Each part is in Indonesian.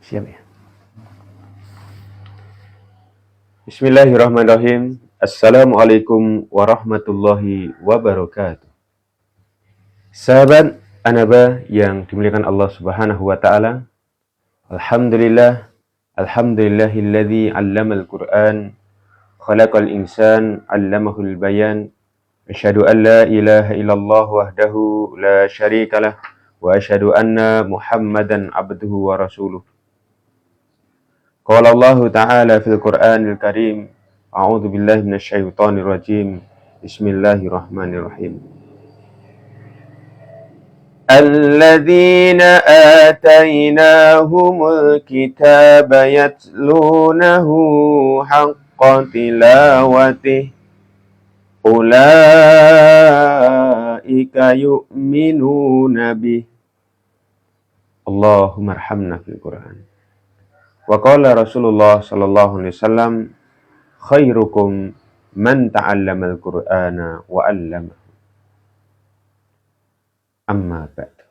Siap ya. Bismillahirrahmanirrahim. Assalamualaikum warahmatullahi wabarakatuh. Sahabat Anaba yang dimuliakan Allah Subhanahu wa taala. Alhamdulillahilladzi 'allamal Qur'an, khalaqal insan, 'allamahul bayan. Asyhadu an la ilaha illallah wahdahu la syarikalah wa asyhadu anna Muhammadan abduhu wa rasuluh. Qala Allah Ta'ala fil Qur'anil Karim, A'udzu billahi minasyaitonir rajim. Bismillahirrahmanirrahim. Alladzina atainahumul kitaba yatlunahu haqqa tilawatih ulaika yu'minuna bih. Allahumma arhamna fil Qur'an. Wa qala Rasulullah sallallahu alaihi wasallam, khairukum man ta'allamal Qur'ana wa 'allamahu. Amma ba'd.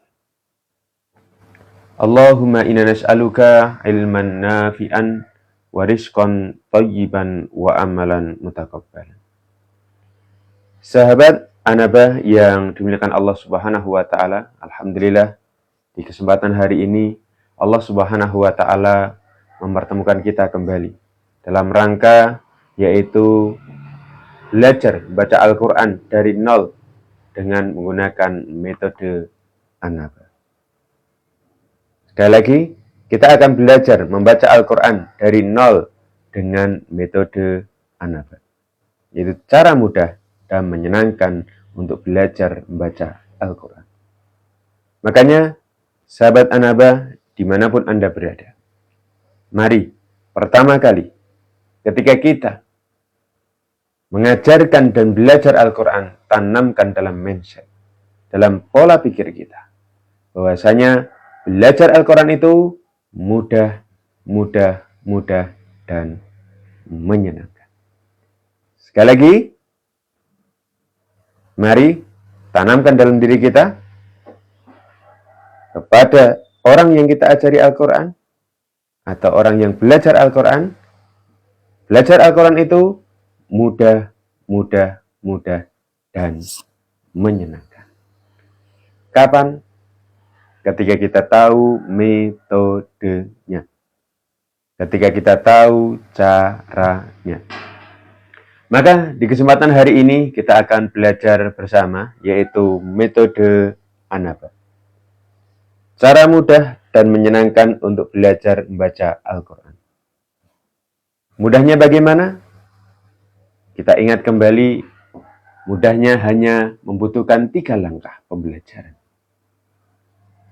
Allahumma inna nas'aluka ilman nafi'an wa rizqan thayyiban wa amalan mutakabbalan. Sahabat Anaba yang dimuliakan Allah Subhanahu wa taala, alhamdulillah di kesempatan hari ini Allah Subhanahu wa taala mempertemukan kita kembali dalam rangka yaitu belajar baca Al-Quran dari nol dengan menggunakan metode Anaba. Sekali lagi, kita akan belajar membaca Al-Quran dari nol dengan metode Anaba, yaitu cara mudah dan menyenangkan untuk belajar membaca Al-Quran. Makanya, sahabat Anaba, dimanapun Anda berada, mari, pertama kali, ketika kita mengajarkan dan belajar Al-Quran, tanamkan dalam mindset, dalam pola pikir kita, bahwasanya belajar Al-Quran itu mudah, dan menyenangkan. Sekali lagi, mari tanamkan dalam diri kita, kepada orang yang kita ajari Al-Quran, atau orang yang belajar Al-Quran itu mudah, dan menyenangkan. Kapan? Ketika kita tahu metodenya. Ketika kita tahu caranya. Maka di kesempatan hari ini kita akan belajar bersama, yaitu metode Anaba. Cara mudah dan menyenangkan untuk belajar membaca Al-Quran. Mudahnya bagaimana? Kita ingat kembali, mudahnya hanya membutuhkan 3 langkah pembelajaran.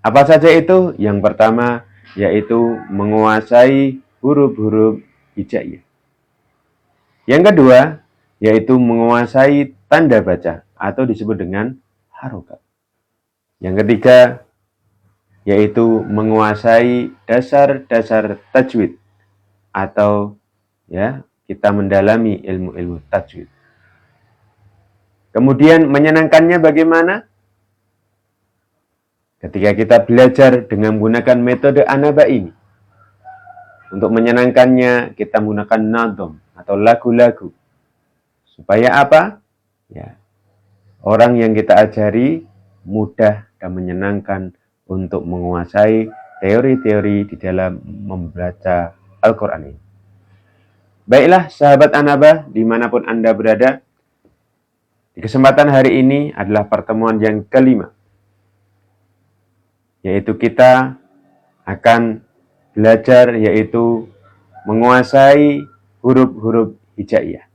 Apa saja itu? Yang pertama, yaitu menguasai huruf-huruf hijaiyah. Yang kedua, yaitu menguasai tanda baca atau disebut dengan harokat. Yang ketiga, yaitu menguasai dasar-dasar tajwid atau kita mendalami ilmu-ilmu tajwid. Kemudian menyenangkannya bagaimana? Ketika kita belajar dengan menggunakan metode Anaba ini, untuk menyenangkannya kita menggunakan nadom atau lagu-lagu. Supaya apa? Orang yang kita ajari mudah dan menyenangkan untuk menguasai teori-teori di dalam membaca Al-Quran ini. Baiklah sahabat Anaba, dimanapun Anda berada, di kesempatan hari ini adalah pertemuan yang kelima, yaitu kita akan belajar yaitu menguasai huruf-huruf hijaiyah.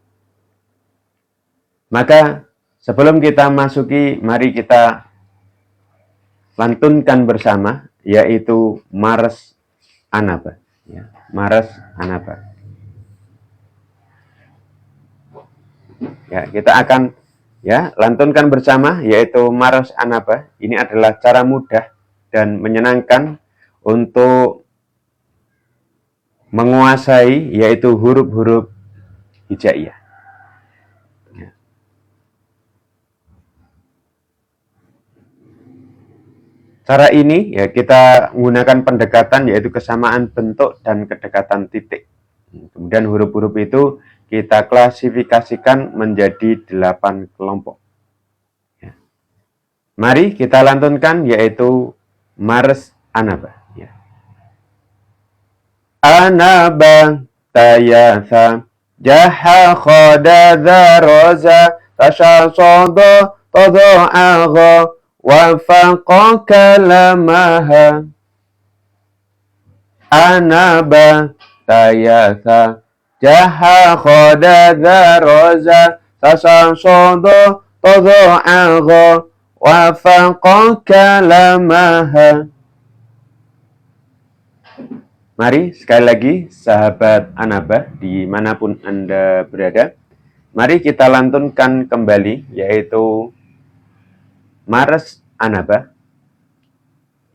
Maka sebelum kita masuki, mari kita lantunkan bersama, yaitu Mars Anaba. Mars Anaba. Kita akan lantunkan bersama, yaitu Mars Anaba. Ini adalah cara mudah dan menyenangkan untuk menguasai, yaitu huruf-huruf hijaiyah. Cara ini ya kita menggunakan pendekatan yaitu kesamaan bentuk dan kedekatan titik. Kemudian huruf-huruf itu kita klasifikasikan menjadi 8 kelompok. Ya. Mari kita lantunkan yaitu Mars Anaba. Ya. Anaba tayatha jaha khoda dharoza tasha sodo todo agho wafaqa kalamaha. Anaba tayatha jaha khoda dharoza tasha sodo todo agho wafaqa kalamaha. Mari sekali lagi sahabat Anaba dimanapun Anda berada, mari kita lantunkan kembali yaitu Mars Anaba.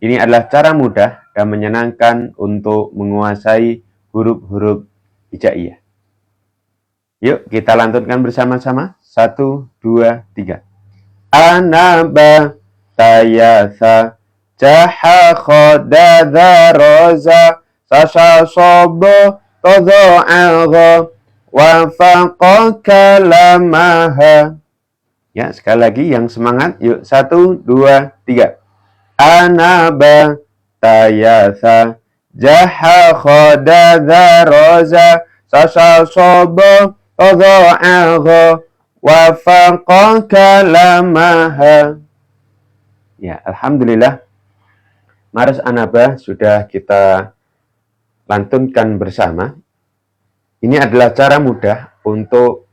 Ini adalah cara mudah dan menyenangkan untuk menguasai huruf-huruf hijaiyah. Yuk kita lantunkan bersama-sama. 1, 2, 3. Anaba tayatha jaha khoda dharoza sasa sobo todo agho wafaqa kalamaha. Ya, sekali lagi yang semangat. Yuk, 1, 2, 3. Anaba tayatha jaha khoda dharoza sasa sobo todo agho wafaqa kalamaha. Ya, alhamdulillah. Mars Anaba sudah kita lantunkan bersama. Ini adalah cara mudah untuk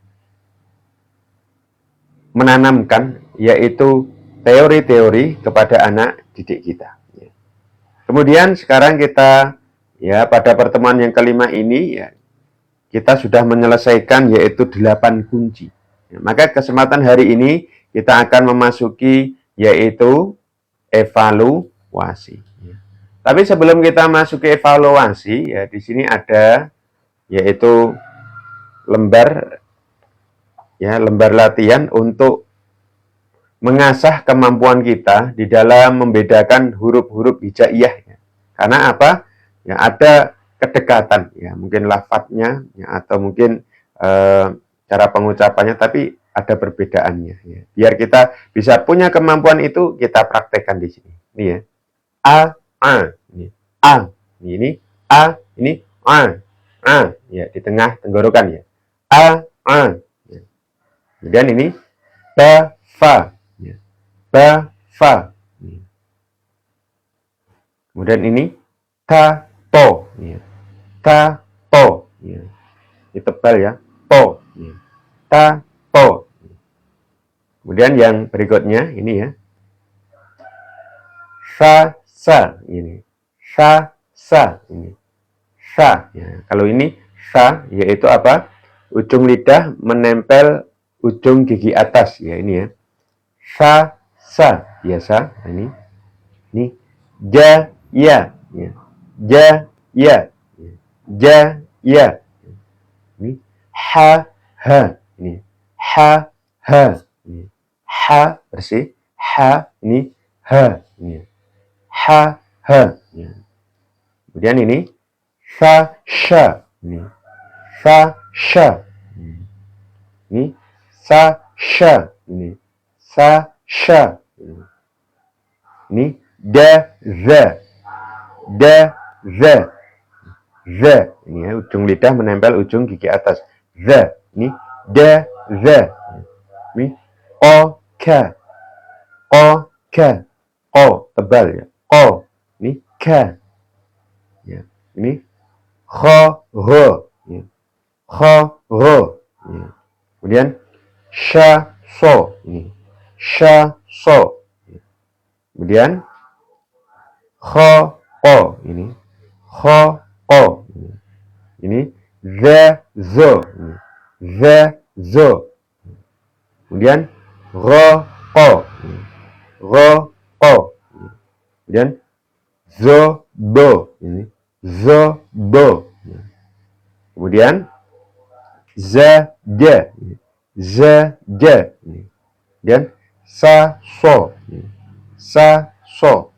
menanamkan yaitu teori-teori kepada anak didik kita. Kemudian sekarang kita ya pada pertemuan yang kelima ini ya kita sudah menyelesaikan yaitu 8 kunci. Maka kesempatan hari ini kita akan memasuki yaitu evaluasi. Tapi sebelum kita masuk ke evaluasi, ya di sini ada yaitu lembar latihan untuk mengasah kemampuan kita di dalam membedakan huruf-huruf hijaiyah. Ya. Karena apa? Ya ada kedekatan, ya mungkin lafadznya, ya, atau mungkin cara pengucapannya, tapi ada perbedaannya. Ya. Biar kita bisa punya kemampuan itu, kita praktekkan di sini. Ini ya, ini a, ini a, ini a, ya di tengah tenggorokan ya, a, ya. Kemudian ini ba, fa, ya. Ba, fa. Ya. Kemudian ini ta, to, ya. Ta, to, ya. Ini tebal ya, to, ya. Ta, to. Kemudian yang berikutnya ini ya, sa, sa, ini sa, sa, ini sa. Ya. Kalau ini sa, yaitu apa? Ujung lidah menempel ujung gigi atas, ya ini ya. Sa, sa, biasa. Ini ja, ya, ya. Ja, ya, ja, ya. Ini ha, ha, ini ha, ha, ini ha bersih, ha, ini ha, ini ha, ha. Ya. Kemudian ini sa, sha, ini sa, sha, ini sa, sha, ini sa, sha, ini da, za, da, za, za. Ini ya, ujung lidah menempel ujung gigi atas, za. Ini da, za. Ini o, ka, o, ka, o tebal ya, o. Ini ka. Ya, ini kho, ro, ya. Kho, ro, ya. Kemudian sha, so, ini sha, so, ya. Kemudian kho, o, ini kho, o, ini za, zo, ini za, zo. Kemudian ro, ko, ini ro, ko. Kemudian zo, bo, ini zo, bo. Kemudian za, ja, za, ja. Kemudian sa, so, sa, so.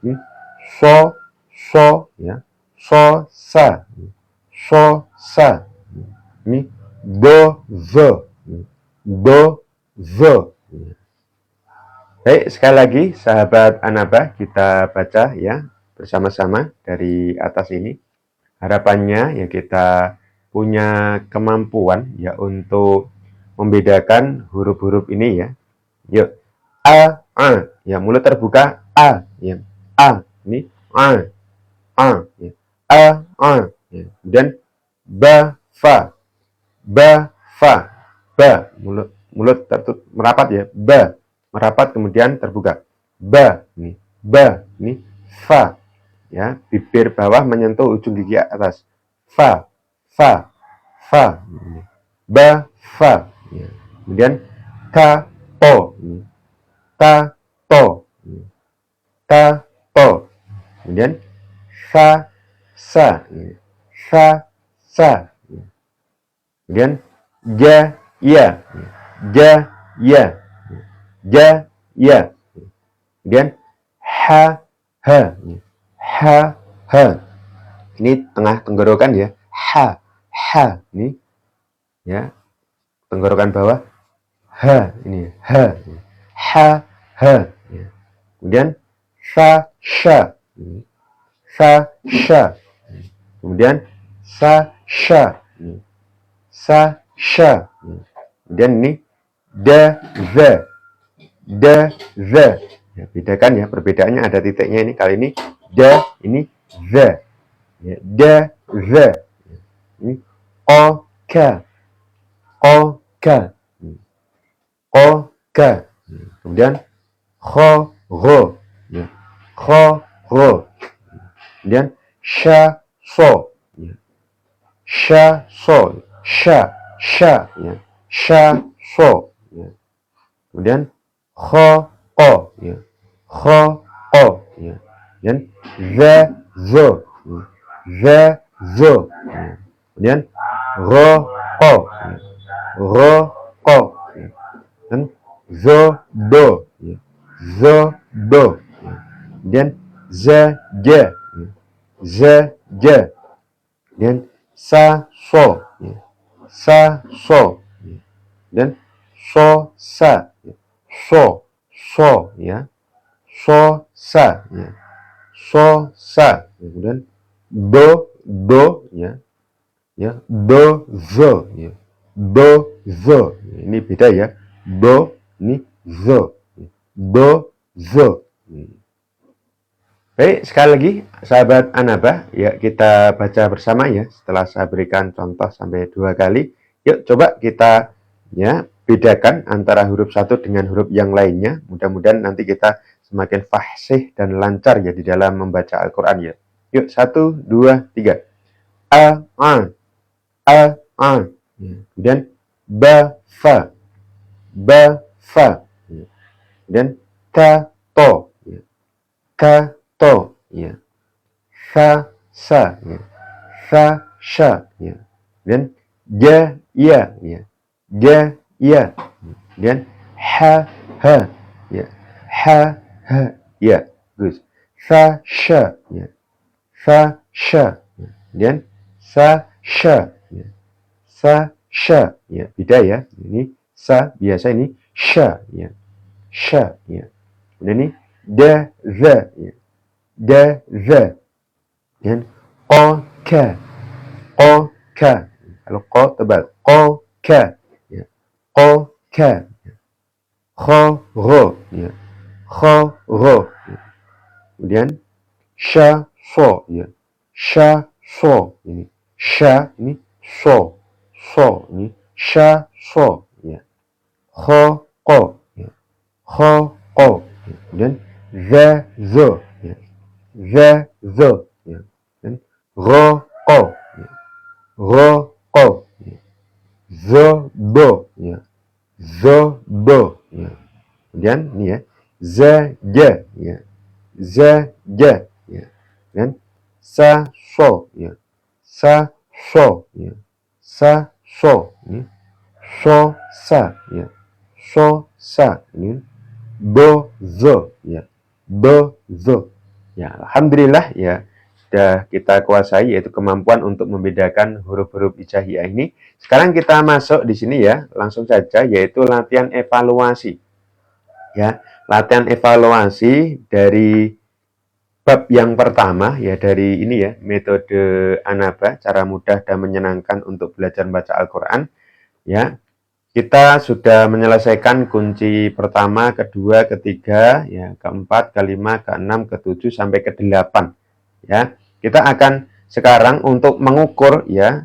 Ini so ya, so sa, so sa. Ini do zo. Baik, sekali lagi sahabat Anaba, kita baca ya bersama-sama dari atas ini. Harapannya ya kita punya kemampuan ya untuk membedakan huruf-huruf ini ya. Yuk, a ya, mulut terbuka a ya, a ini a ya, a ya. Kemudian ba fa mulut tertutup merapat ya, ba merapat kemudian terbuka, ba ini fa ya, bibir bawah menyentuh ujung gigi atas, fa ba fa ya. Kemudian ta to kemudian sa kemudian ja kemudian ha ini tengah tenggorokan ya, ha ini ya, tenggorokan bawah, ini ha ya. Kemudian sa sha kemudian sa sha kemudian ini da ya, bedakan ya, perbedaannya ada titiknya ini, kali ini da, ini za ya, da ini oka kemudian ro ya, kemudian sha so ya, sha ya, kemudian kho ya, kemudian za zo ya, kemudian ro ya, dan zo do ya, kemudian za ja kemudian sa so ya, dan so sa ya, kemudian do ya, do zo ya, ini beda ya, do ini zo Baik, sekali lagi sahabat Anaba, ya kita baca bersama ya setelah saya berikan contoh sampai 2 kali. Yuk coba kita ya bedakan antara huruf satu dengan huruf yang lainnya. Mudah-mudahan nanti kita semakin fasih dan lancar ya di dalam membaca Al-Qur'an ya. Yuk 1 2 3. A kemudian ba fa kemudian ta to ya, sa ya, sha ya, kemudian ja ya, kemudian ha ya, Gus, sa sha ya, kemudian sa ya, beda ya, ini sa biasa, ini sha ya, kemudian ini da za ya, dan oka kalau ko tebal, oka ya, ro ya, kemudian sha so ya, ini sha, ini so ini sha so ya, ya, kemudian za zo ya, dan ro ya, zo do ya, kemudian ini ya, za ja ya, dan sa so ya, ini so sa ya, ini do zo ya, Ya, alhamdulillah ya sudah kita kuasai, yaitu kemampuan untuk membedakan huruf-huruf hijaiyah ini. Sekarang kita masuk di sini ya, langsung saja, yaitu latihan evaluasi. Ya, latihan evaluasi dari bab yang pertama ya, dari ini ya, metode Anaba, cara mudah dan menyenangkan untuk belajar membaca Al-Qur'an. Ya, kita sudah menyelesaikan kunci pertama, kedua, ketiga, ya, keempat, kelima, keenam, ketujuh sampai ke-8. Ya, kita akan sekarang untuk mengukur ya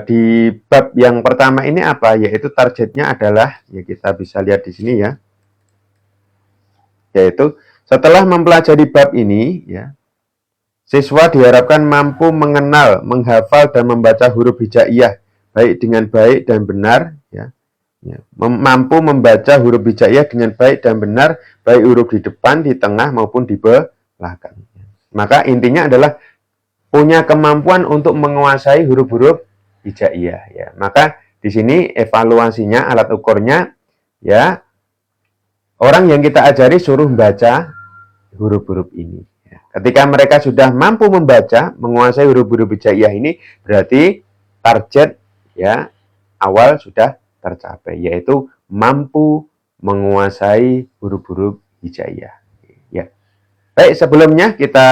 di bab yang pertama ini apa, yaitu targetnya adalah ya, kita bisa lihat di sini ya, yaitu setelah mempelajari bab ini ya, siswa diharapkan mampu mengenal, menghafal dan membaca huruf hijaiyah baik dengan baik dan benar ya. Ya, mampu membaca huruf hijaiyah dengan baik dan benar, baik huruf di depan, di tengah maupun di belakang. Maka intinya adalah punya kemampuan untuk menguasai huruf-huruf hijaiyah ya. Maka di sini evaluasinya, alat ukurnya ya, orang yang kita ajari suruh membaca huruf-huruf ini. Ya. Ketika mereka sudah mampu membaca, menguasai huruf-huruf hijaiyah ini, berarti target ya awal sudah tercapai, yaitu mampu menguasai huruf-huruf hijaiyah. Ya. Baik, sebelumnya kita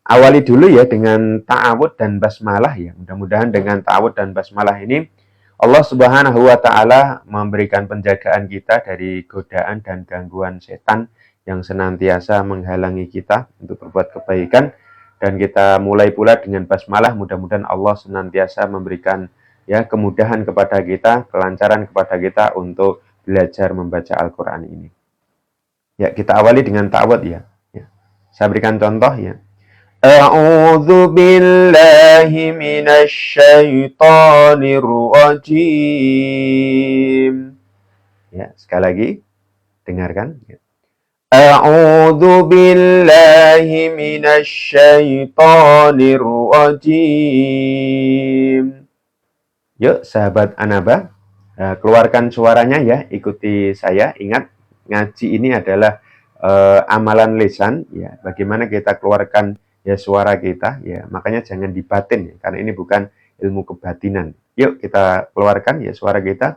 awali dulu ya dengan ta'awud dan basmalah ya. Mudah-mudahan dengan ta'awud dan basmalah ini Allah Subhanahu wa taala memberikan penjagaan kita dari godaan dan gangguan setan yang senantiasa menghalangi kita untuk berbuat kebaikan, dan kita mulai pula dengan basmalah. Mudah-mudahan Allah senantiasa memberikan ya kemudahan kepada kita, kelancaran kepada kita untuk belajar membaca Al-Qur'an ini. Ya, kita awali dengan ta'awud ya. Ya. Saya berikan contoh ya. A'udzu billahi minasyaitonir rajim. Ya, sekali lagi dengarkan ya. A'udzu billahi minasyaitonir rajim. Yuk sahabat Anaba, keluarkan suaranya ya, ikuti saya. Ingat, ngaji ini adalah amalan lisan ya, bagaimana kita keluarkan ya suara kita ya, makanya jangan dibatin ya, karena ini bukan ilmu kebatinan. Yuk kita keluarkan ya suara kita.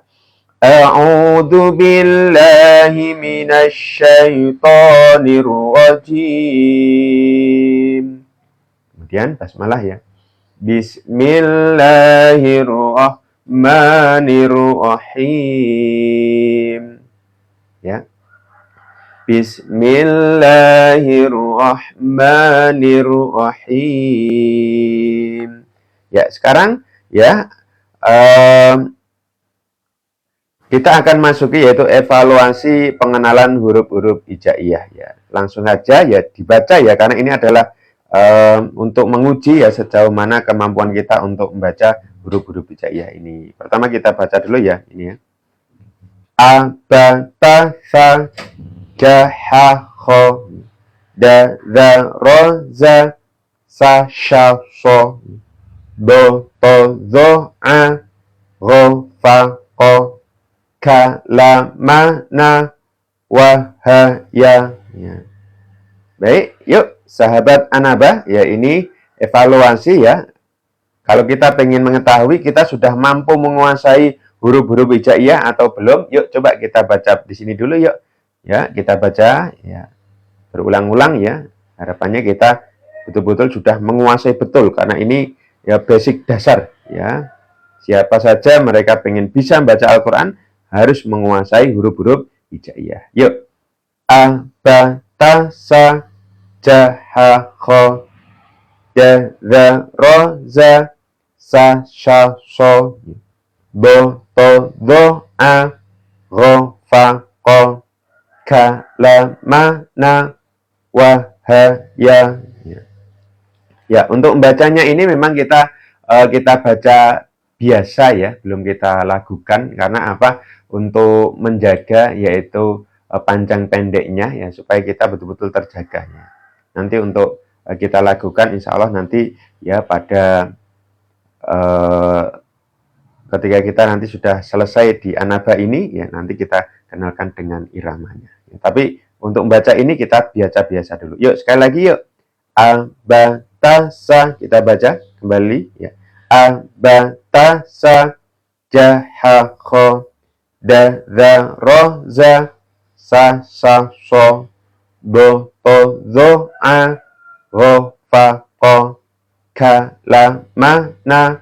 A'udzu billahi minasyaitonir rajim. Kemudian basmalah ya. Bismillahirrahmanirrahim. Ya. Bismillahirrahmanirrahim. Ya, sekarang ya kita akan masuki yaitu evaluasi pengenalan huruf-huruf hijaiyah ya. Langsung saja ya dibaca ya, karena ini adalah untuk menguji ya sejauh mana kemampuan kita untuk membaca huruf-huruf hijaiyah ini. Pertama kita baca dulu ya, ini ya. A, ba, ta, sa, ja, ha, kho, da, za, ro, za, sa, sha, so, do, to, zo, a, ro, fa, ko, ka, la, ma, na, wa, ha, ya. Baik, yuk sahabat Anaba, ya ini evaluasi ya. Kalau kita pengen mengetahui kita sudah mampu menguasai huruf-huruf hijaiyah atau belum, yuk coba kita baca di sini dulu yuk. Ya, kita baca ya berulang-ulang ya. Harapannya kita betul-betul sudah menguasai betul, karena ini ya basic dasar ya. Siapa saja mereka pengen bisa membaca Al-Qur'an harus menguasai huruf-huruf hijaiyah. Yuk. A, ba, ta, sa, ja, ha, kho, da, za, ro, za, sa, sha, so, do, to, zo, a, ro, fa, ko, ka, la, ma, na, wa, ha, ya. Ya, untuk membacanya ini memang kita baca biasa ya, belum kita lakukan. Karena apa? Untuk menjaga yaitu panjang pendeknya ya, supaya kita betul-betul terjaga ya. Nanti untuk kita lakukan insya Allah nanti ya pada ketika kita nanti sudah selesai di Anaba ini ya, nanti kita kenalkan dengan iramanya ya. Tapi untuk membaca ini kita biasa-biasa dulu. Yuk sekali lagi yuk. abatasa, kita baca kembali ya. Abatasa, jahakho, dadharoza, sasaso, dotozo'a, ghafaqo, kalamana,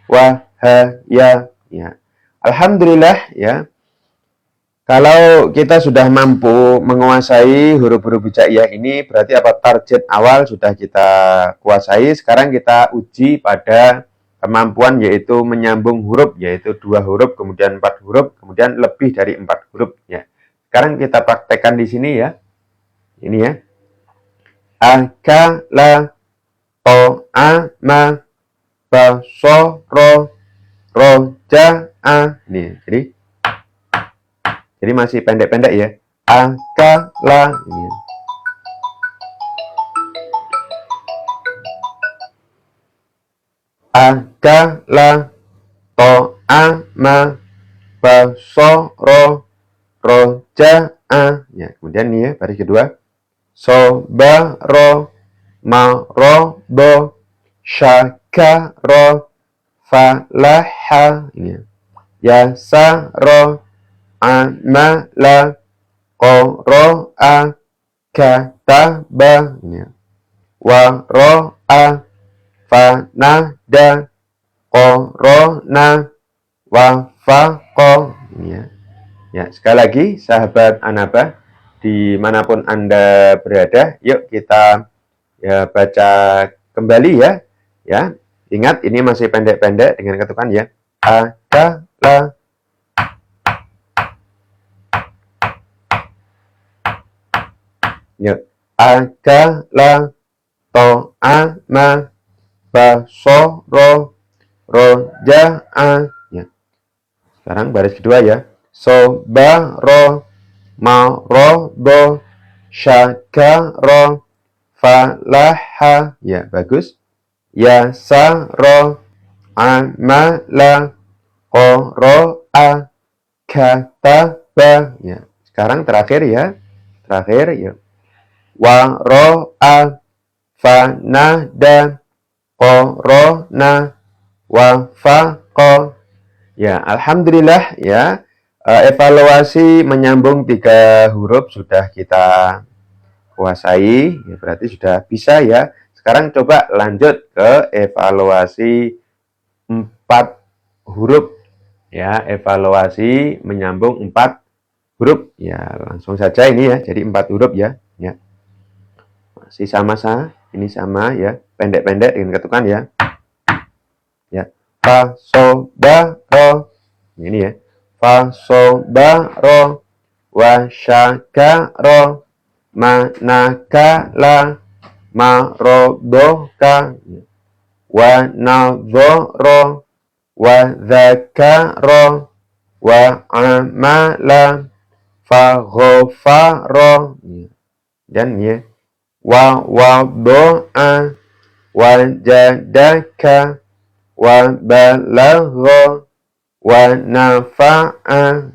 wahaya. Ya. Alhamdulillah ya. Kalau kita sudah mampu menguasai huruf-huruf hijaiyah ini, berarti apa? Target awal sudah kita kuasai. Sekarang kita uji pada kemampuan yaitu menyambung huruf, yaitu 2 huruf, kemudian 4 huruf, kemudian lebih dari 4 huruf. Ya. Sekarang kita praktekkan di sini ya. Ini ya. Akala, to'ama, basoro, roja'a. Nih, jadi masih pendek-pendek ya. Akala. Ini. Akala, to'ama, basoro, roja'a. Ya, kemudian nih ya, baris kedua. Sobaro, marodo, syakaro, falaha. Ini ya. Yasaro, amala, qoro'a, kataba, waro'a, fanada, qorona, wafaqo. Ya, sekali lagi sahabat Anaba, dimanapun Anda berada, yuk kita ya baca kembali ya. Ya, ingat ini masih pendek-pendek dengan ketukan ya. Akala, yuk. Akala, to'ama, basoro, roja'a. Ya. Sekarang baris kedua ya. Sobaro, marodo, syakaro, falaha. Ya, bagus. Yasaro, amala, qoro'a, kataba. Ya. Sekarang terakhir ya. Terakhir ya. Waro'a, fanada, qorona, wafaqo. Ya, alhamdulillah ya. Evaluasi menyambung 3 huruf sudah kita kuasai, ya berarti sudah bisa ya. Sekarang coba lanjut ke evaluasi 4 huruf ya, evaluasi menyambung 4 huruf ya. Langsung saja ini ya, jadi 4 huruf ya. Ya. Masih sama-sama, ini sama ya, pendek-pendek dengan ketukan ya. Ya. Fa, so, ba, ro. Ini ya. Fa, so, ba, ro. Wa, syakaro. Manakala. Ma, ro, do, ka. Wa, na, do, ro. Wa, zakaro. Wa, amala. Fa, ghafaro. Dan ya. Wa, do'a. Wa, jadaka. Wa balagha, wa nafa'a.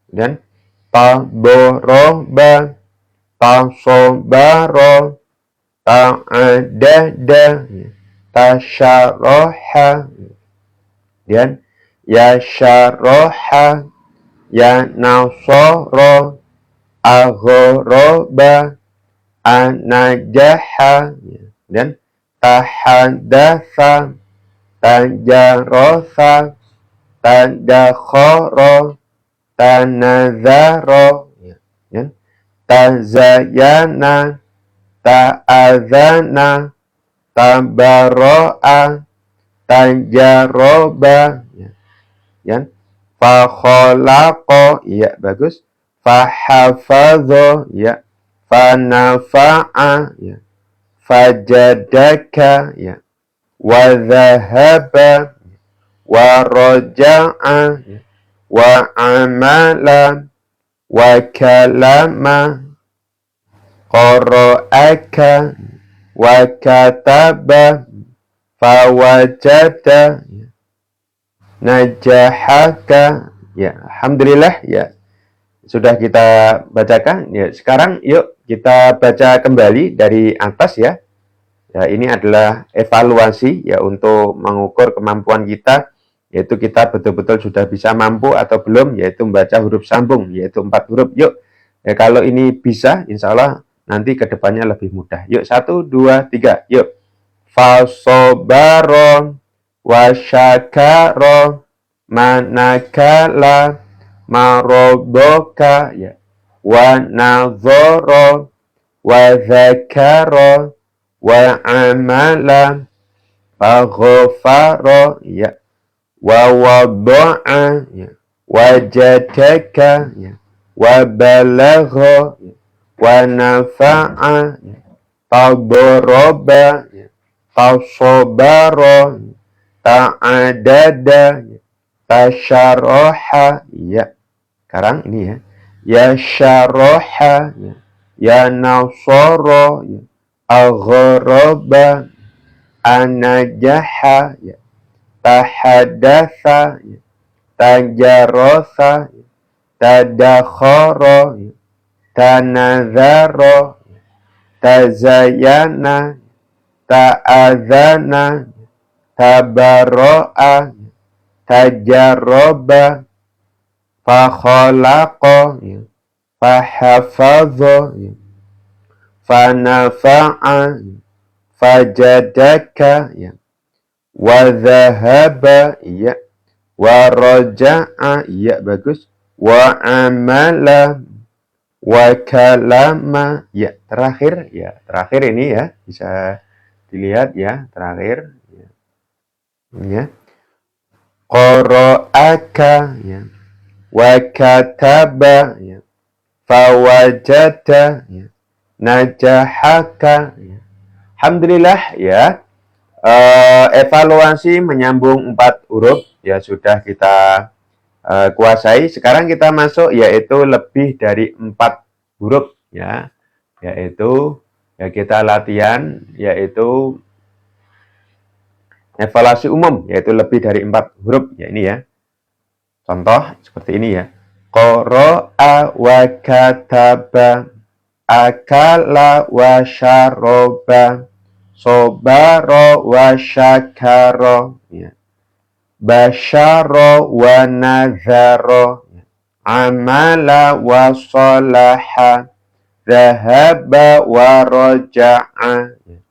Dan taboroba, tasobaro, ta'adada, tasyaroha. Dan yasyaroha, ya nasoro, aghoroba, anajaha. Dan tahadatha, tajarosa, tadakhoro, tanazaro, ya. Tazayana, ta'adhana, tabaro'a, tajaroba, ya. Fakholako, ya bagus. Fahafadho, ya. Fanafa'a, ya. Fajadaka, ya. Wadhahaba, wa roja'a, wa amala, wa kalama, qara'aka, wa kataba, fawajada, najahaka. Ya, alhamdulillah ya. Sudah kita bacakan ya. Sekarang yuk kita baca kembali dari atas ya. Ya, ini adalah evaluasi ya untuk mengukur kemampuan kita, yaitu kita betul-betul sudah bisa mampu atau belum, yaitu membaca huruf sambung, yaitu 4 huruf. Yuk, ya kalau ini bisa, insya Allah nanti kedepannya lebih mudah. Yuk, 1, 2, 3, yuk. Fasobaro, wasyakaro, manakala, maroboka, ya. Wa nazoro, wa zakaro, wa amala, fa ghafara, ya, wa wada'a, ya, wa jataka, ya, wa balagha, ya, wa nafa'a, ya, fa daraba, ya, fa sabara, ta'adada, ya, ta syaraha, ya. Sekarang ini ya. Ya syaraha, ya, ya nasara, ya, aghraba, anajaha, ya, tahadatha, ya, tajarasa, ya, tadakhara, ya, tanazara, ya, tazayana, ta'adhana, tabaro'a, tajarroba, fakhalaqa, ya, fahafadha, ya, fanafa'a, ya, fajadaka, ya, wa dhahaba, ya, wa raja'a, ya, bagus, wa amala, wa kalama, ya, terakhir ini ya, bisa dilihat ya, terakhir ya, qara'aka, ya, wa kataba, ya, fawajata, ya, najahaka, ya. Alhamdulillah ya, evaluasi menyambung 4 huruf ya sudah kita kuasai. Sekarang kita masuk yaitu lebih dari 4 huruf ya, yaitu ya kita latihan yaitu evaluasi umum, yaitu lebih dari 4 huruf ya ini ya. Contoh seperti ini ya. Qara'a wa kataba, akala wa syaroba, sobaro wa syakaro, ya, basyaro wa nazaro, ya, amala wa salaha, zahaba wa roja'a, ya,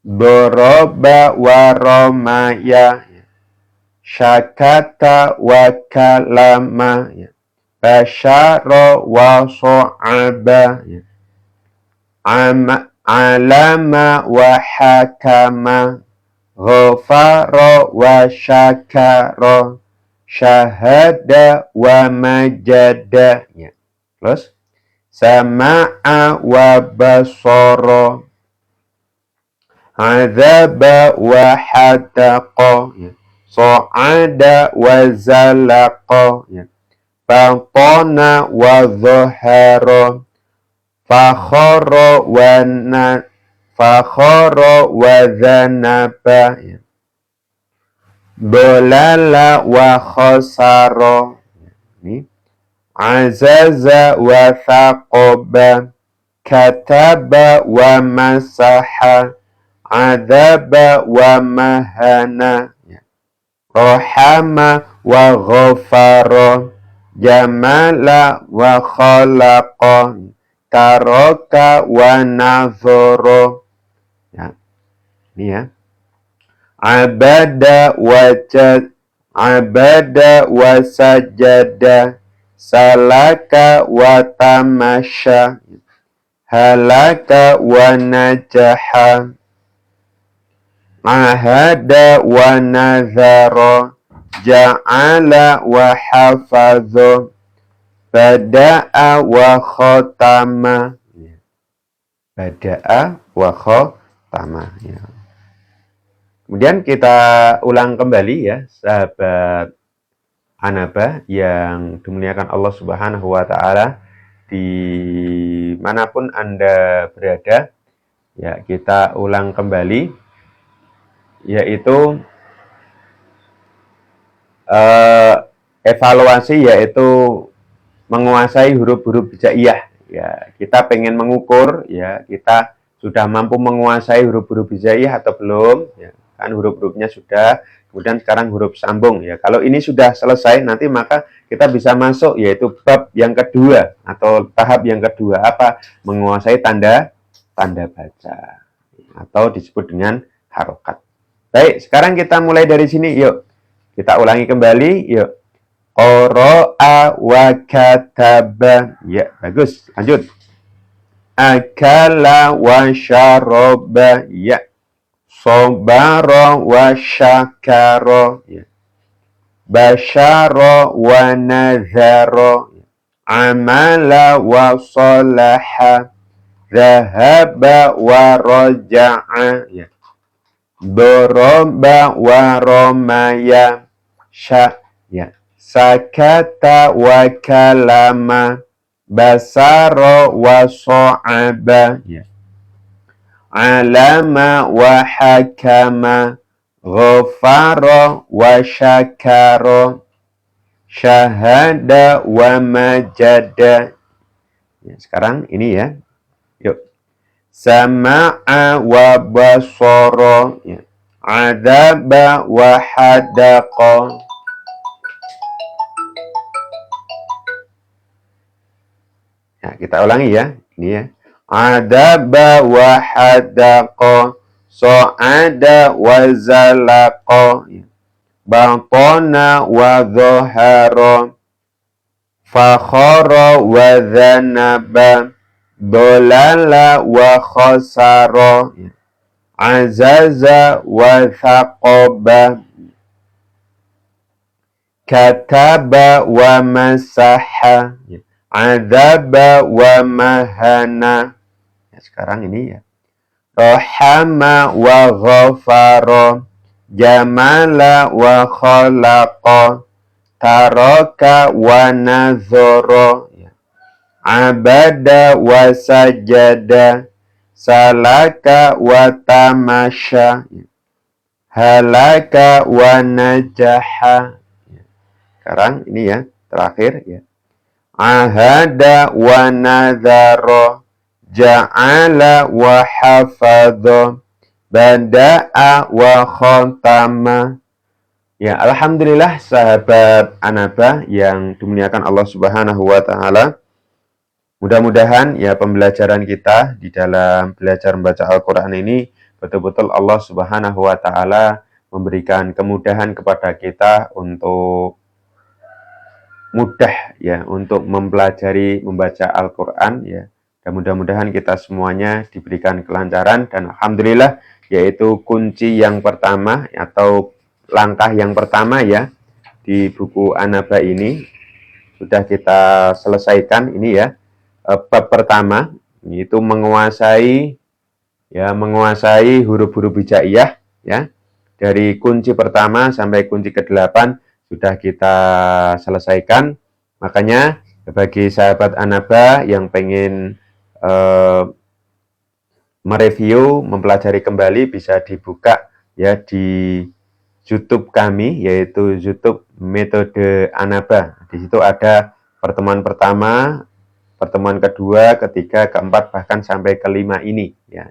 doroba wa romaya, ya, syakata wa kalama, ya, basyara wa so'aba, ya, alama wa hakama, ghafara wa syakara, syahada wa majada, ya. Terus sama'a wa basara, azaba wa hataqa, ya, so'ada wa zalaqa, ya, batana wa zuhara, fakhara wa zanaba, ya, dolala wa khasara, ini azaza wa thaqaba, kataba wa masaha, adaba wa mahana, ya, rohama wa ghafara, jamala wa khalaqa, taroka wa nazoro, ya, ini ya, abada wa sajada, salaka wa tamasha, halaka wa najaha, ahada wa nazara, ja'ala wa hafadho, bada'a wa khotama, bada'a wa khotama, ya. Kemudian kita ulang kembali ya sahabat Anaba yang dimuliakan Allah Subhanahu wa taala, dimanapun Anda berada ya, kita ulang kembali yaitu evaluasi yaitu menguasai huruf-huruf hijaiyah ya. Kita pengen mengukur ya, kita sudah mampu menguasai huruf-huruf hijaiyah atau belum? Ya, kan huruf-hurufnya sudah, kemudian sekarang huruf sambung. Ya, kalau ini sudah selesai, nanti maka kita bisa masuk yaitu bab yang kedua atau tahap yang kedua apa? Menguasai tanda baca atau disebut dengan harokat. Baik, sekarang kita mulai dari sini. Yuk, kita ulangi kembali. Yuk. Qara'a wa kataba. Ya, bagus. Lanjut. Akala wa syaraba. Ya. Sobara wa syakara. Ya. Basyara wa nazara. Amala wa salaha. Zahaba wa raja'a. Ya. Doroba wa romaya. Ya. Sakata wa kalama. Basara wa so'aba. Ya. Alama wa hakama. Ghafara wa syakara. Syahada wa majada. Ya, sekarang ini ya. Yuk. Sama'a wa basara. Ya. Adaba wa hadaqa. Ya, kita ulangi ya. Ini ya. Adaba wa hadaqa. So'ada wa zalaqa. Batona wa dhahara. Fakhara wa dhanaba. Dolala wa khasara. Azaza wa thaqaba. Kataba wa masaha. Adzaba wa mahana. Ya, sekarang ini ya. Rahama wa ghafara. Jamala wa khalaqa. Taraka wa nazara. Ya. Abada wa sajada. Salaka wa tamasha. Ya. Halaka wa najaha. Ya. Sekarang ini ya, terakhir ya. Ahada wa nadhara. Ja'ala wa hafadha. Bada'a wa khotama. Ya, alhamdulillah sahabat Anaba yang dimuliakan Allah Subhanahu wa taala. Mudah-mudahan ya pembelajaran kita di dalam belajar membaca Al-Qur'an ini betul-betul Allah Subhanahu wa taala memberikan kemudahan kepada kita untuk mudah ya untuk mempelajari membaca Al-Qur'an ya. Dan mudah-mudahan kita semuanya diberikan kelancaran dan alhamdulillah yaitu kunci yang pertama atau langkah yang pertama ya di buku Anaba ini sudah kita selesaikan ini ya. Bab pertama yaitu menguasai huruf-huruf hijaiyah ya. Dari kunci pertama sampai kunci ke-8 sudah kita selesaikan. Makanya bagi sahabat Anaba yang pengen mereview, mempelajari kembali bisa dibuka ya di YouTube kami yaitu YouTube Metode Anaba. Di situ ada pertemuan pertama, pertemuan kedua, ketiga, keempat bahkan sampai kelima ini ya.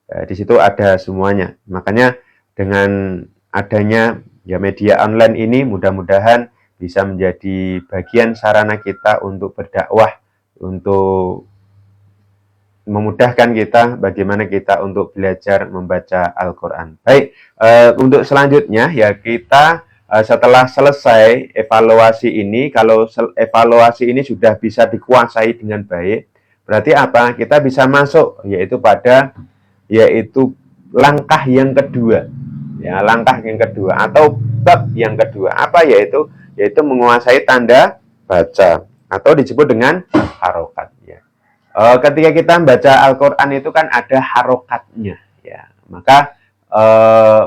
Di situ ada semuanya. Makanya dengan adanya ya media online ini mudah-mudahan bisa menjadi bagian sarana kita untuk berdakwah, untuk memudahkan kita bagaimana kita untuk belajar membaca Al-Quran. Baik, untuk selanjutnya ya kita setelah selesai evaluasi ini, kalau evaluasi ini sudah bisa dikuasai dengan baik, berarti apa? Kita bisa masuk yaitu langkah yang kedua. Ya, langkah yang kedua atau bab yang kedua. Apa yaitu menguasai tanda baca atau disebut dengan harokat ya. Ketika kita membaca Al-Quran itu kan ada harokatnya ya. Maka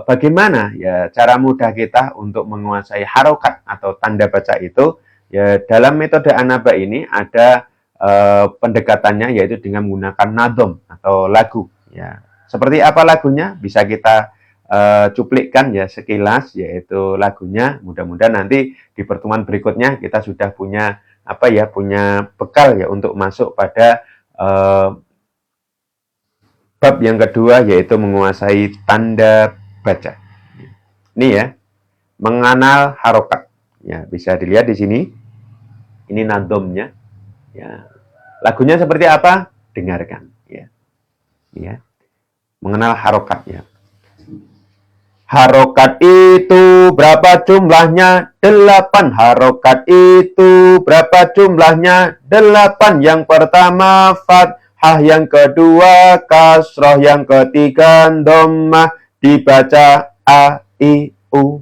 bagaimana ya cara mudah kita untuk menguasai harokat atau tanda baca itu ya, dalam metode Anaba ini ada pendekatannya yaitu dengan menggunakan nadom atau lagu ya. Seperti apa lagunya bisa kita cuplikkan ya sekilas, yaitu lagunya. Mudah-mudahan nanti di pertemuan berikutnya kita sudah punya punya bekal ya untuk masuk pada Bab yang kedua yaitu menguasai tanda baca. Ini ya, mengenal harokat. Ya, bisa dilihat di sini. Ini nadomnya. Ya. Lagunya seperti apa? Dengarkan. Ya. Ya. Mengenal harokat ya. Harokat itu berapa jumlahnya? 8. Harokat itu berapa jumlahnya? 8. Yang pertama fathah, yang kedua kasroh, yang ketiga dhammah, dibaca a, i, u.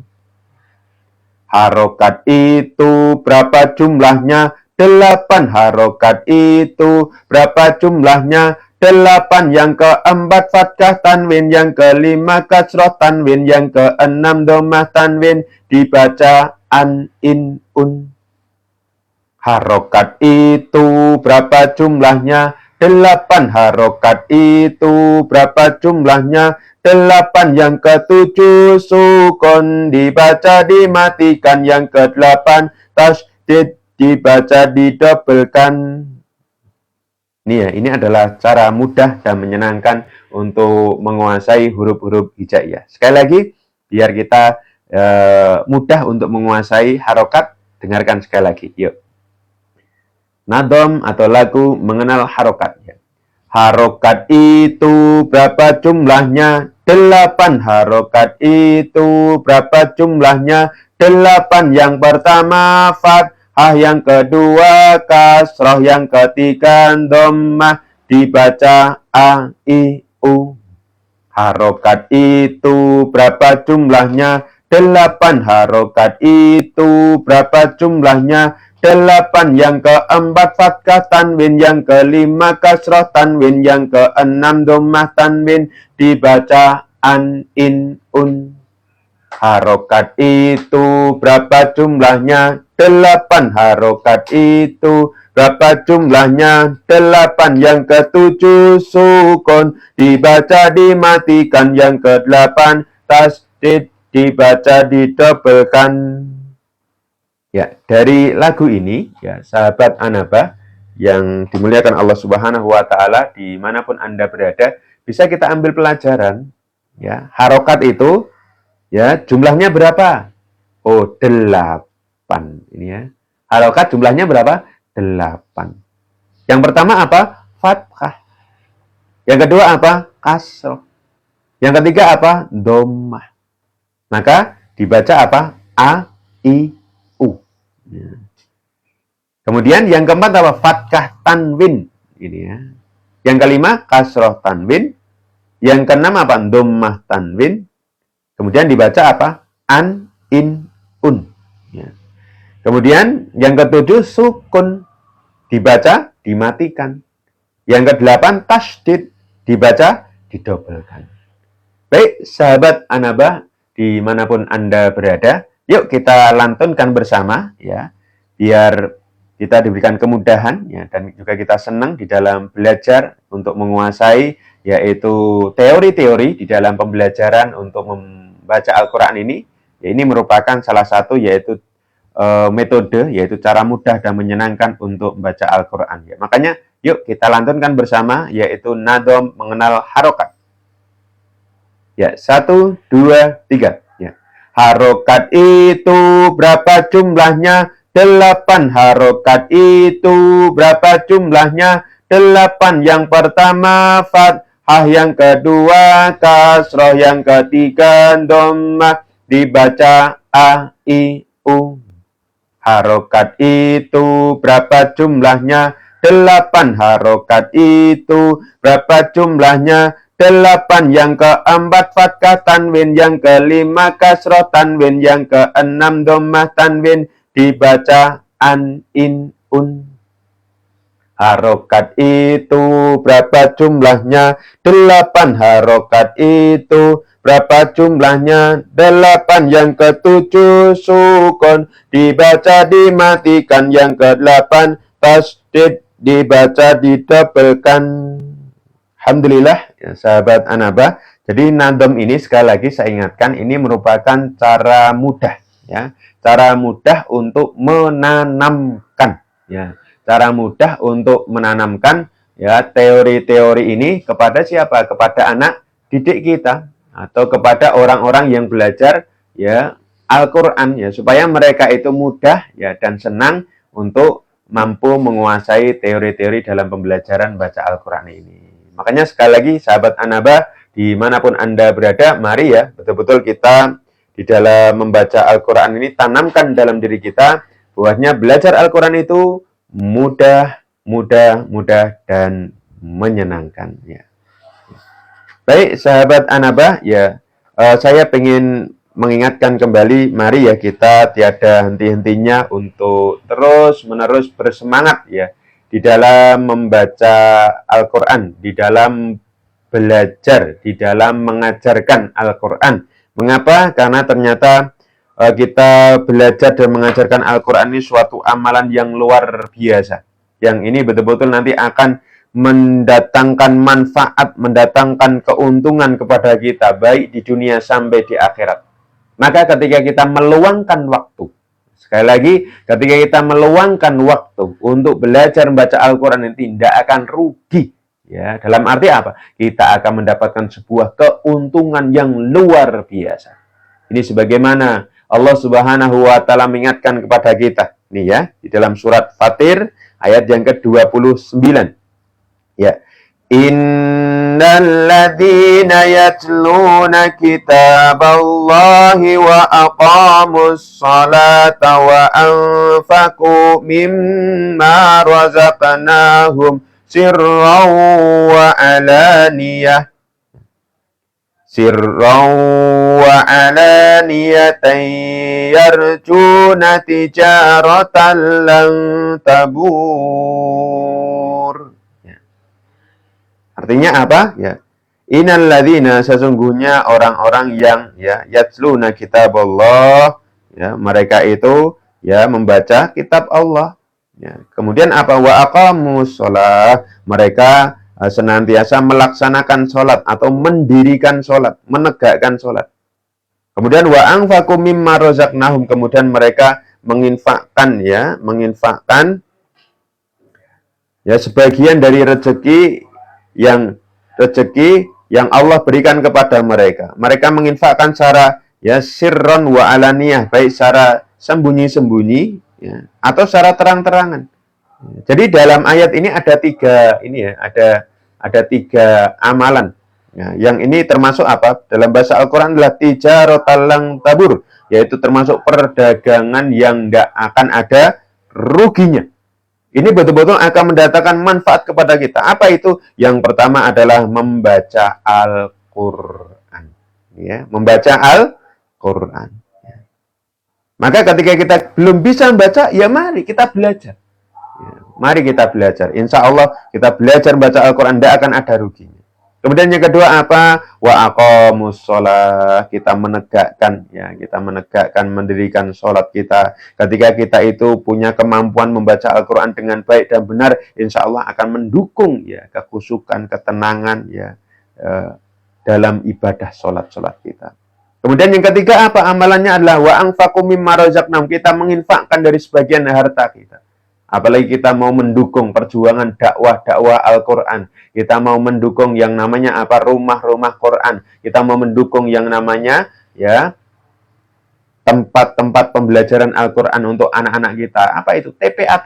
Harokat itu berapa jumlahnya? 8. Harokat itu berapa jumlahnya? 8. Yang keempat fathah tanwin, yang kelima kasroh tanwin, yang keenam dhammah tanwin, dibaca an, in, un. Harokat itu berapa jumlahnya? 8. Harokat itu berapa jumlahnya? 8. Yang ketujuh sukun, dibaca dimatikan. Yang ke-8 tasdid, dibaca didobelkan. Ini ya, ini adalah cara mudah dan menyenangkan untuk menguasai huruf-huruf hijaiyah. Sekali lagi, biar kita mudah untuk menguasai harokat, dengarkan sekali lagi. Yuk. Nadom atau lagu mengenal harokat. Ya. Harokat itu berapa jumlahnya? 8. Harokat itu berapa jumlahnya? 8. Yang pertama fathah, yang kedua kasroh, yang ketiga dhammah, dibaca a, i, u. Harokat itu berapa jumlahnya? 8. Harokat itu berapa jumlahnya? 8. Yang keempat fathah tanwin, yang kelima kasroh tanwin, yang keenam dhammah tanwin, dibaca an, in, un. Harokat itu berapa jumlahnya? 8. Harokat itu berapa jumlahnya? 8. Yang ketujuh sukun, dibaca dimatikan. Yang ke-8 tasdid, dibaca didobelkan. Ya, dari lagu ini, ya, sahabat Anaba yang dimuliakan Allah Subhanahu wa Ta'ala, dimanapun Anda berada, bisa kita ambil pelajaran. Ya, harokat itu, ya, jumlahnya berapa? Oh, 8. Ini ya. Harokat jumlahnya berapa? 8. Yang pertama apa? Fathah. Yang kedua apa? Kasroh. Yang ketiga apa? Dhammah. Maka dibaca apa? A, I, U. Ya. Kemudian yang keempat apa? Fathah tanwin. Ini ya. Yang kelima kasroh tanwin. Yang keenam apa? Dhammah tanwin. Kemudian dibaca apa? An, in, un. Ya. Kemudian yang ketujuh sukun, dibaca dimatikan. Yang kedelapan tasdid, dibaca didobelkan. Baik, sahabat Anaba, dimanapun Anda berada, yuk kita lantunkan bersama, ya, biar kita diberikan kemudahan, ya, dan juga kita senang di dalam belajar untuk menguasai, yaitu teori-teori di dalam pembelajaran untuk membaca Al-Quran ini. Ya, ini merupakan salah satu, yaitu metode, yaitu cara mudah dan menyenangkan untuk membaca Al-Quran. Ya, makanya, yuk kita lantunkan bersama, yaitu nadom mengenal harokat. Ya, 1, 2, 3. Ya. Harokat itu berapa jumlahnya? 8. Harokat itu berapa jumlahnya? 8. Yang pertama fathah, yang kedua kasroh, yang ketiga dhammah, dibaca a, i, u. Harokat itu berapa jumlahnya? 8. Harokat itu berapa jumlahnya? 8. Yang keempat fathah tanwin, yang kelima kasroh tanwin, yang keenam dhammah tanwin, dibaca an, in, un. Harokat itu berapa jumlahnya? 8. Harokat itu berapa jumlahnya? 8. Yang ketujuh sukun, dibaca dimatikan. Yang ke-8 tasdid, dibaca didobelkan. Alhamdulillah, ya, sahabat Anaba. Jadi nadom ini sekali lagi saya ingatkan, ini merupakan cara mudah, ya, cara mudah untuk menanamkan, ya, cara mudah untuk menanamkan ya teori-teori ini kepada siapa? Kepada anak didik kita atau kepada orang-orang yang belajar ya Al-Qur'an ya, supaya mereka itu mudah ya dan senang untuk mampu menguasai teori-teori dalam pembelajaran baca Al-Qur'an ini. Makanya sekali lagi sahabat Anaba, dimanapun Anda berada, mari ya betul-betul kita di dalam membaca Al-Qur'an ini tanamkan dalam diri kita bahwasanya belajar Al-Qur'an itu mudah, dan menyenangkan ya. Baik sahabat Anaba ya, saya ingin mengingatkan kembali, mari ya kita tiada henti-hentinya untuk terus-menerus bersemangat ya di dalam membaca Al-Qur'an, di dalam belajar, di dalam mengajarkan Al-Qur'an. Mengapa? Karena ternyata kita belajar dan mengajarkan Al-Qur'an ini suatu amalan yang luar biasa. Yang ini betul-betul nanti akan mendatangkan manfaat, mendatangkan keuntungan kepada kita, baik di dunia sampai di akhirat. Maka ketika kita meluangkan waktu, sekali lagi, ketika kita meluangkan waktu untuk belajar membaca Al-Quran ini tidak akan rugi. Ya, dalam arti apa? Kita akan mendapatkan sebuah keuntungan yang luar biasa. Ini sebagaimana Allah Subhanahu wa taala mengingatkan kepada kita. Nih ya, di dalam surat Fatir ayat yang ke-29. Ya. Innal ladzina yatluna kitaballahi wa aqamus salata wa anfaqu mimma razaqnahum sirran wa alaniyah yarjuna tijaratan lan tabur. Ya. Artinya apa? Ya. Innal ladzina, sesungguhnya orang-orang yang ya yatluna kitaballah, ya, mereka itu ya membaca kitab Allah. Ya. Kemudian apa? Wa aqamus shalah, mereka senantiasa melaksanakan sholat atau mendirikan sholat, menegakkan sholat. Kemudian wa anfaqu mimma razaqnahum, kemudian mereka menginfakkan ya sebagian dari rezeki yang Allah berikan kepada mereka. Mereka menginfakkan secara ya sirron wa alaniyah, baik secara sembunyi-sembunyi ya, atau secara terang-terangan. Jadi dalam ayat ini ada tiga amalan. Ya, yang ini termasuk apa? Dalam bahasa Al-Quran adalah tijaratan lan tabur, yaitu termasuk perdagangan yang tidak akan ada ruginya. Ini betul-betul akan mendatangkan manfaat kepada kita. Apa itu? Yang pertama adalah membaca Al-Quran. Ya, membaca Al-Quran. Ya. Maka ketika kita belum bisa membaca, ya mari kita belajar. Ya, mari kita belajar. Insya Allah kita belajar membaca Al-Quran, tidak akan ada ruginya. Kemudian yang kedua apa? Wa aqamus shalah, kita menegakkan, mendirikan sholat kita. Ketika kita itu punya kemampuan membaca Al-Quran dengan baik dan benar, insya Allah akan mendukung ya kekhusyukan, ketenangan ya dalam ibadah sholat kita. Kemudian yang ketiga apa? Amalannya adalah wa anfaqu mimma razaqnahum, kita menginfakkan dari sebagian harta kita. Apalagi kita mau mendukung perjuangan dakwah Al-Quran. Kita mau mendukung yang namanya apa? Rumah-rumah Quran. Kita mau mendukung yang namanya ya tempat-tempat pembelajaran Al-Quran untuk anak-anak kita. Apa itu? TPA.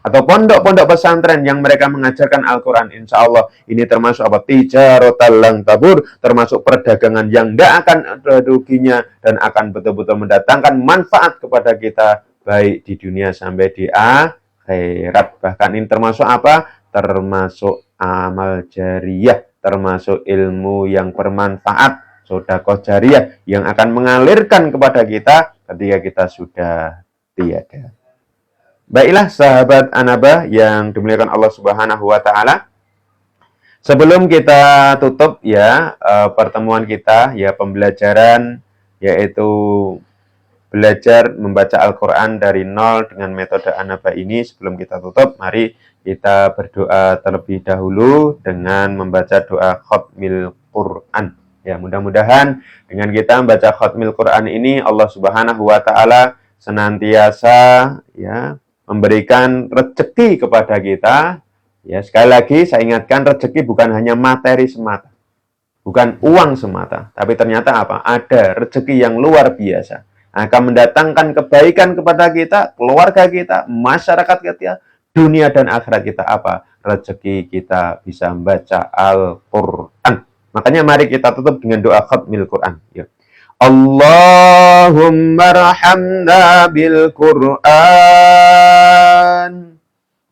Atau pondok-pondok pesantren yang mereka mengajarkan Al-Quran. Insya Allah ini termasuk apa? Tijaratan lan tabur, termasuk perdagangan yang tidak akan ada ruginya dan akan betul-betul mendatangkan manfaat kepada kita, baik di dunia sampai di akhirat. Bahkan ini termasuk apa? Termasuk amal jariyah, termasuk ilmu yang bermanfaat, sedekah jariyah yang akan mengalirkan kepada kita ketika kita sudah tiada. Baiklah sahabat Anaba yang dimuliakan Allah Subhanahu wa taala. Sebelum kita tutup ya pertemuan kita ya pembelajaran, yaitu belajar membaca Al-Quran dari nol dengan metode Anaba ini, sebelum kita tutup, mari kita berdoa terlebih dahulu dengan membaca doa khatmil Quran. Ya, mudah-mudahan dengan kita membaca khatmil Quran ini, Allah Subhanahu wa taala senantiasa ya memberikan rezeki kepada kita Ya, sekali lagi saya ingatkan, rezeki bukan hanya materi semata, bukan uang semata, tapi ternyata apa? Ada rezeki yang luar biasa, akan mendatangkan kebaikan kepada kita, keluarga kita, masyarakat kita, dunia dan akhirat kita. Apa? Rezeki kita bisa membaca Al-Quran. Makanya mari kita tutup dengan doa khatmil Quran. Ya. Allahumma rahamna bil Quran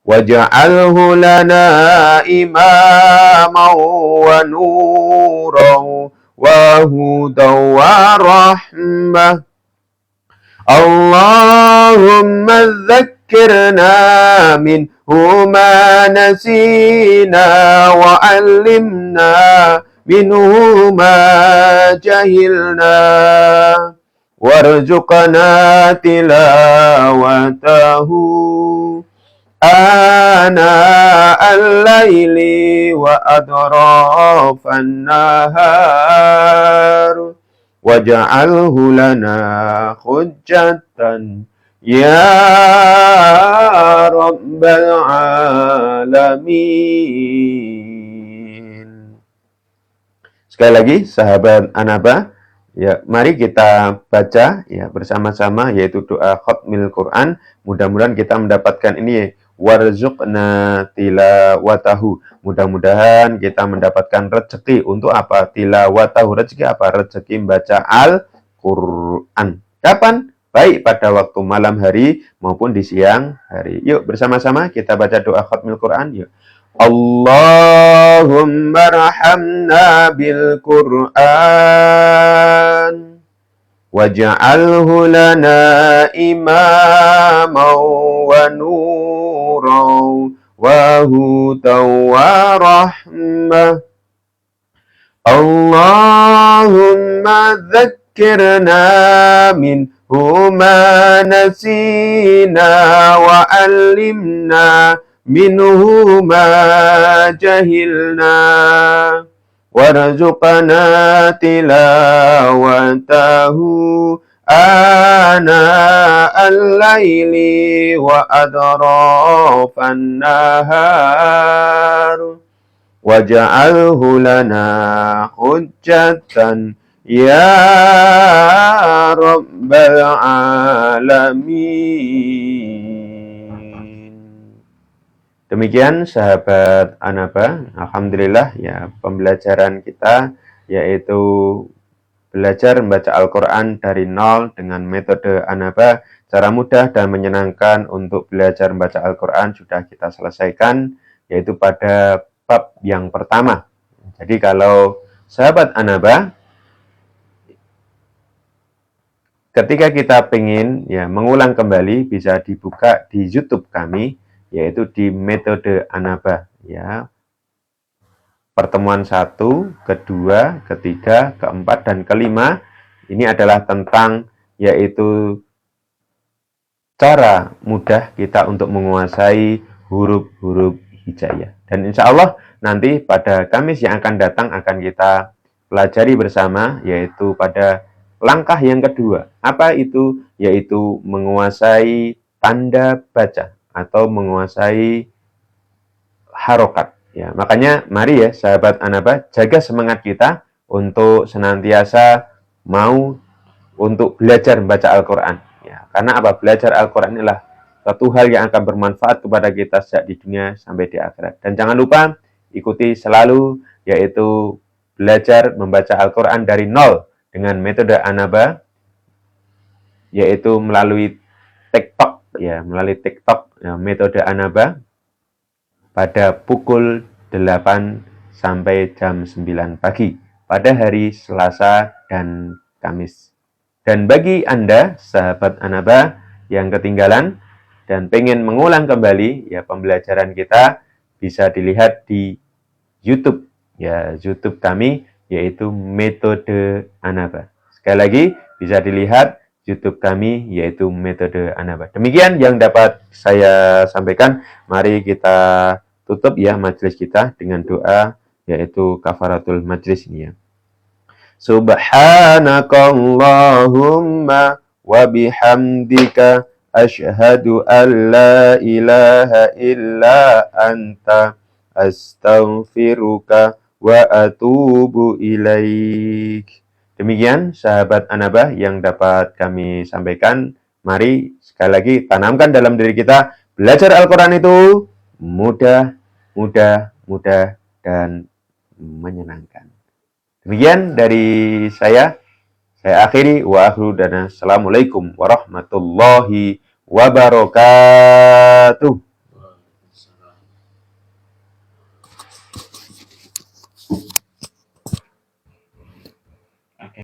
waj'alhu lana imaman wa nuran wa hudan wa rahmah. Allahumma dzakkirna minhu ma nasina wa 'allimna minhu ma jahilna warzuqna tilawatahu ana al-laili wa adrafan nahar waj'alhu lana hujjatan ya rabbal alamin. Sekali lagi sahabat Anaba, ya mari kita baca ya bersama-sama, yaitu doa khatmil Quran. Mudah-mudahan kita mendapatkan ini, warzuqna tilawatahu. Mudah-mudahan kita mendapatkan rezeki untuk apa? Tilawatahu, rezeki apa? Rezeki membaca Al-Quran. Kapan? Baik pada waktu malam hari maupun di siang hari. Yuk bersama-sama kita baca doa khatmil Quran. Yuk. Allahumma rahamna bil Quran waj'alhu lana imaman wa nuran wa hudan wa rahmah. Allahumma dzakkirna minhu ma nasina wa 'allimna minhu ma jahilna warzuqna tilawatahu ana al-laili wa adrafan nahar waj'alhu lana hujjatan ya rabbal alamin. Demikian sahabat Anaba, alhamdulillah ya pembelajaran kita yaitu belajar membaca Al-Quran dari nol dengan metode Anaba, cara mudah dan menyenangkan untuk belajar membaca Al-Quran sudah kita selesaikan, yaitu pada bab yang pertama. Jadi kalau sahabat Anaba, ketika kita ingin ya mengulang kembali, bisa dibuka di YouTube kami, yaitu di metode Anaba ya. Pertemuan 1, kedua, ketiga, keempat, dan kelima ini adalah tentang yaitu cara mudah kita untuk menguasai huruf-huruf hijaiyah. Dan insya Allah nanti pada Kamis yang akan datang akan kita pelajari bersama, yaitu pada langkah yang kedua. Apa itu? Yaitu menguasai tanda baca atau menguasai harokat. Ya, makanya mari ya sahabat Anaba, jaga semangat kita untuk senantiasa mau untuk belajar membaca Al-Quran. Ya, karena apa? Belajar Al-Quran inilah satu hal yang akan bermanfaat kepada kita sejak di dunia sampai di akhirat. Dan jangan lupa ikuti selalu yaitu belajar membaca Al-Quran dari nol dengan metode Anaba, yaitu melalui TikTok ya, metode Anaba pada pukul 8 sampai jam 9 pagi pada hari Selasa dan Kamis. Dan bagi Anda sahabat Anaba yang ketinggalan dan pengen mengulang kembali ya pembelajaran kita, bisa dilihat di YouTube ya, YouTube kami yaitu metode Anaba. Sekali lagi bisa dilihat YouTube kami yaitu metode Anaba. Demikian yang dapat saya sampaikan. Mari kita tutup ya majelis kita dengan doa yaitu kafaratul majlis ini ya. Subhanakallahumma wa bihamdika asyhadu an la ilaha illa anta astaghfiruka wa atubu ilaik. Demikian sahabat Anabah yang dapat kami sampaikan. Mari sekali lagi tanamkan dalam diri kita, belajar Al-Quran itu mudah, dan menyenangkan. Demikian dari saya akhiri wa akhiru dana. Assalamualaikum warahmatullahi wabarakatuh.